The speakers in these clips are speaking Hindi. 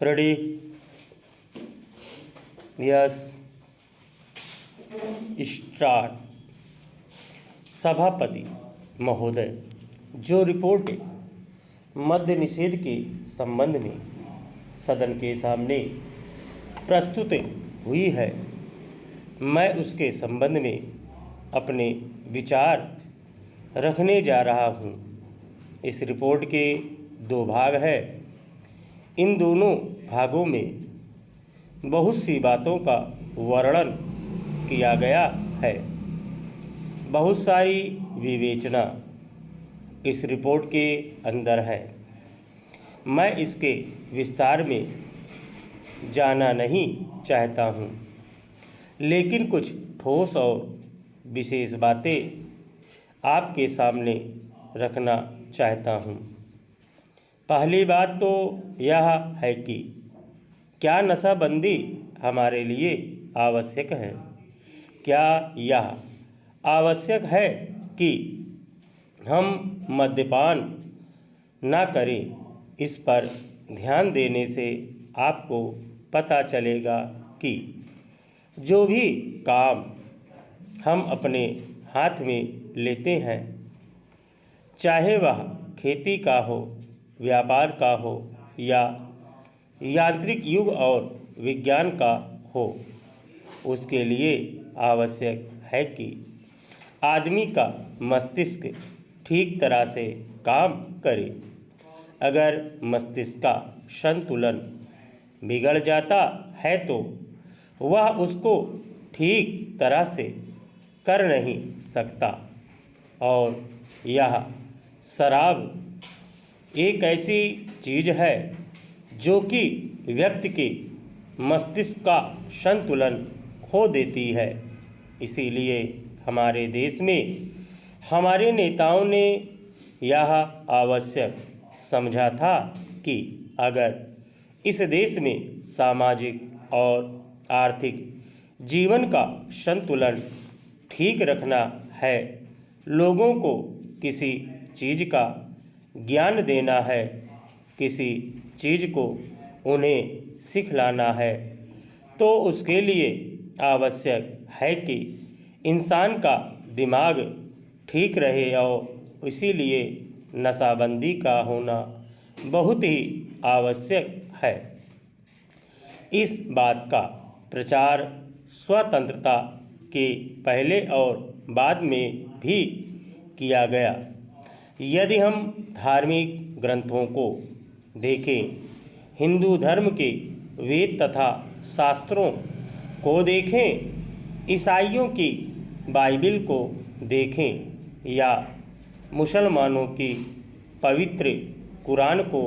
रेडी? Yes, start. सभापति महोदय, जो रिपोर्ट मद्य निषेध के संबंध में सदन के सामने प्रस्तुत हुई है, मैं उसके संबंध में अपने विचार रखने जा रहा हूँ। इस रिपोर्ट के 2 भाग हैं। इन दोनों भागों में बहुत सी बातों का वर्णन किया गया है। बहुत सारी विवेचना इस रिपोर्ट के अंदर है। मैं इसके विस्तार में जाना नहीं चाहता हूँ, लेकिन कुछ ठोस और विशेष बातें आपके सामने रखना चाहता हूँ। पहली बात तो यह है कि क्या नशाबंदी हमारे लिए आवश्यक है? क्या यह आवश्यक है कि हम मद्यपान ना करें? इस पर ध्यान देने से आपको पता चलेगा कि जो भी काम हम अपने हाथ में लेते हैं, चाहे वह खेती का हो, व्यापार का हो या यांत्रिक युग और विज्ञान का हो, उसके लिए आवश्यक है कि आदमी का मस्तिष्क ठीक तरह से काम करे। अगर मस्तिष्क का संतुलन बिगड़ जाता है तो वह उसको ठीक तरह से कर नहीं सकता। और यह शराब एक ऐसी चीज़ है जो कि व्यक्ति के मस्तिष्क का संतुलन खो देती है। इसीलिए हमारे देश में हमारे नेताओं ने यह आवश्यक समझा था कि अगर इस देश में सामाजिक और आर्थिक जीवन का संतुलन ठीक रखना है, लोगों को किसी चीज़ का ज्ञान देना है, किसी चीज़ को उन्हें सिखलाना है, तो उसके लिए आवश्यक है कि इंसान का दिमाग ठीक रहे। और इसीलिए नशाबंदी का होना बहुत ही आवश्यक है। इस बात का प्रचार स्वतंत्रता के पहले और बाद में भी किया गया। यदि हम धार्मिक ग्रंथों को देखें, हिंदू धर्म के वेद तथा शास्त्रों को देखें, ईसाइयों की बाइबिल को देखें या मुसलमानों की पवित्र कुरान को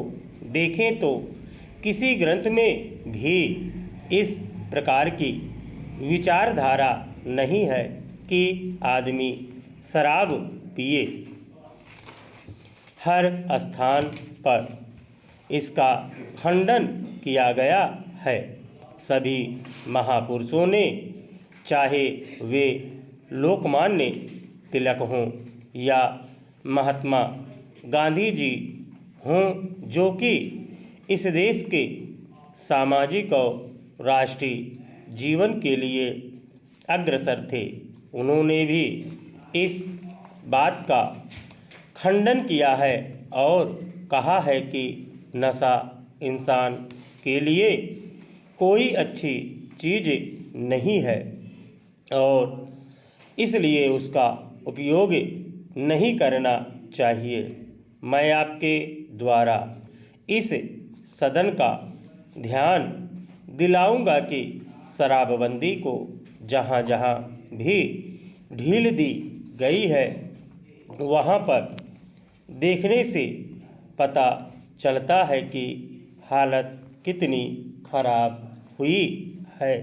देखें, तो किसी ग्रंथ में भी इस प्रकार की विचारधारा नहीं है कि आदमी शराब पिए। हर स्थान पर इसका खंडन किया गया है। सभी महापुरुषों ने, चाहे वे लोकमान्य तिलक हों या महात्मा गांधी जी हों, जो कि इस देश के सामाजिक और राष्ट्रीय जीवन के लिए अग्रसर थे, उन्होंने भी इस बात का खंडन किया है और कहा है कि नशा इंसान के लिए कोई अच्छी चीज़ नहीं है और इसलिए उसका उपयोग नहीं करना चाहिए। मैं आपके द्वारा इस सदन का ध्यान दिलाऊंगा कि शराबबंदी को जहाँ जहाँ भी ढील दी गई है, वहाँ पर देखने से पता चलता है कि हालत कितनी खराब हुई है।